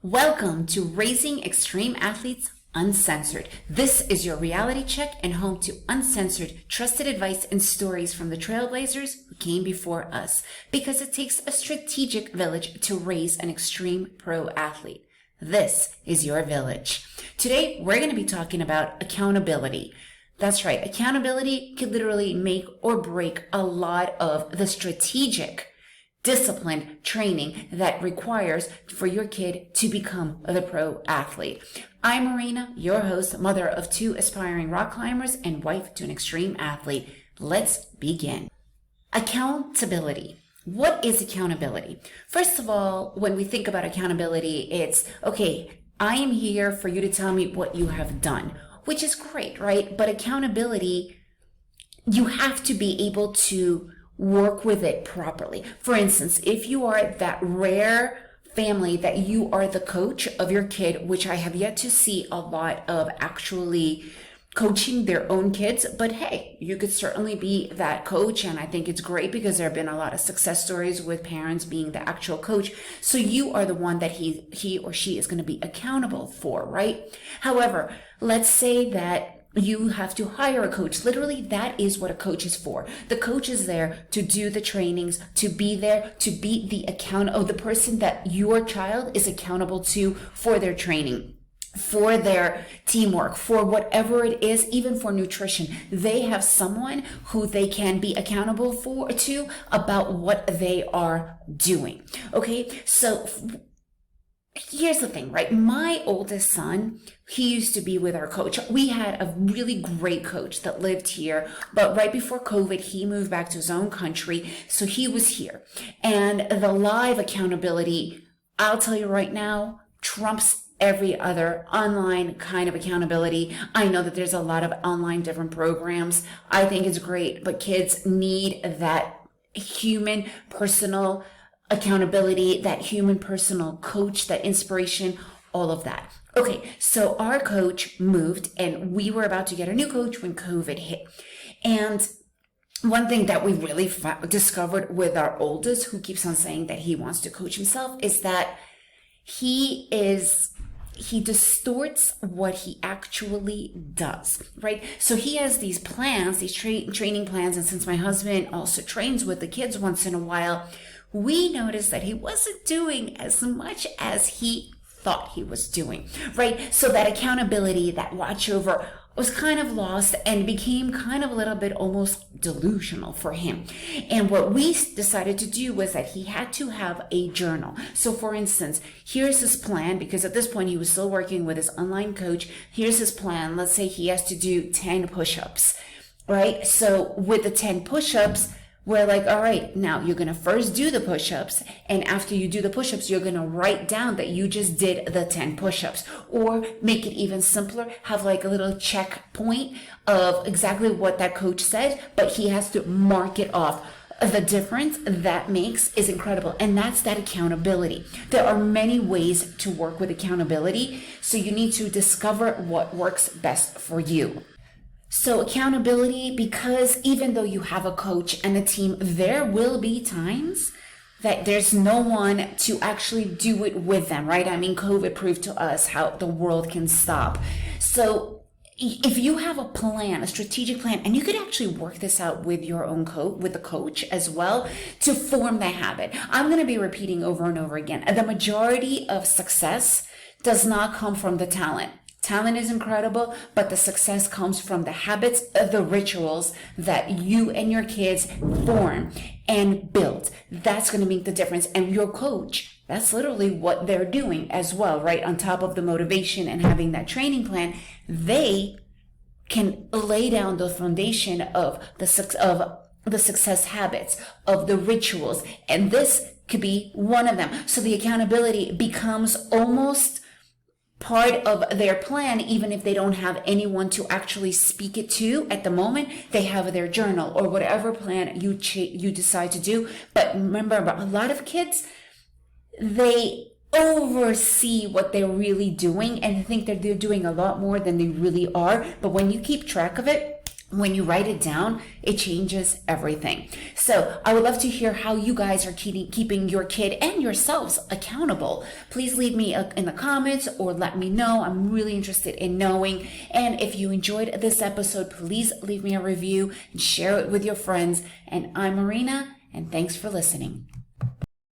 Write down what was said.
Welcome to Raising Extreme Athletes Uncensored. This is your reality check and home to uncensored, trusted advice and stories from the trailblazers who came before us. Because it takes a strategic village to raise an extreme pro athlete. This is your village. Today, we're going to be talking about accountability. That's right. Accountability can literally make or break a lot of the strategic disciplined training that requires for your kid to become the pro athlete. I'm Marina, your host, mother of two aspiring rock climbers and wife to an extreme athlete. Let's begin. Accountability. What is accountability? First of all, when we think about accountability, it's, okay, I am here for you to tell me what you have done, which is great, right? But accountability, you have to be able to work with it properly. For instance, if you are that rare family that you are the coach of your kid, which I have yet to see a lot of actually coaching their own kids, but hey, you could certainly be that coach. And I think it's great because there have been a lot of success stories with parents being the actual coach. So you are the one that he or she is going to be accountable for, right? However, let's say that you have to hire a coach. Literally, that is what a coach is for. The coach is there to do the trainings, to be there, to be the the person that your child is accountable to for their training, for their teamwork, for whatever it is, even for nutrition. They have someone who they can be accountable to about what they are doing. Okay, so here's the thing, right? My oldest son, he used to be with our coach. We had a really great coach that lived here, but right before COVID, he moved back to his own country. So he was here. And the live accountability, I'll tell you right now, trumps every other online kind of accountability. I know that there's a lot of online different programs. I think it's great, but kids need that human personal accountability, that human personal coach, that inspiration, all of that. Okay, so our coach moved and we were about to get a new coach when COVID hit. And one thing that we really discovered with our oldest, who keeps on saying that he wants to coach himself, is that he distorts what he actually does, right? So he has these plans, these training plans. And since my husband also trains with the kids once in a while, we noticed that he wasn't doing as much as he thought he was doing, right? So that accountability, that watch over was kind of lost and became kind of a little bit almost delusional for him. And what we decided to do was that he had to have a journal. So for instance, here's his plan, because at this point he was still working with his online coach. Here's his plan. Let's say he has to do 10 push-ups, right? So with the 10 push-ups, we're like, all right, now you're going to first do the push-ups. And after you do the push-ups, you're going to write down that you just did the 10 push-ups. Or make it even simpler, have like a little checkpoint of exactly what that coach said, but he has to mark it off. The difference that makes is incredible. And that's that accountability. There are many ways to work with accountability. So you need to discover what works best for you. So accountability, because even though you have a coach and a team, there will be times that there's no one to actually do it with them, right? I mean, COVID proved to us how the world can stop. So if you have a plan, a strategic plan, and you could actually work this out with your own with the coach as well to form the habit. I'm going to be repeating over and over again. The majority of success does not come from the talent. Talent is incredible, but the success comes from the habits, the rituals that you and your kids form and build. That's going to make the difference. And your coach, that's literally what they're doing as well, right? On top of the motivation and having that training plan, they can lay down the foundation of the success habits, of the rituals. And this could be one of them. So the accountability becomes almost part of their plan, even if they don't have anyone to actually speak it to at the moment. They have their journal or whatever plan you decide to do. But remember, a lot of kids, they oversee what they're really doing and think that they're doing a lot more than they really are. But when you keep track of it, when you write it down, it changes everything. So I would love to hear how you guys are keeping your kid and yourselves accountable. Please leave me in the comments or let me know. I'm really interested in knowing. And if you enjoyed this episode, please leave me a review and share it with your friends. And I'm Marina, and thanks for listening.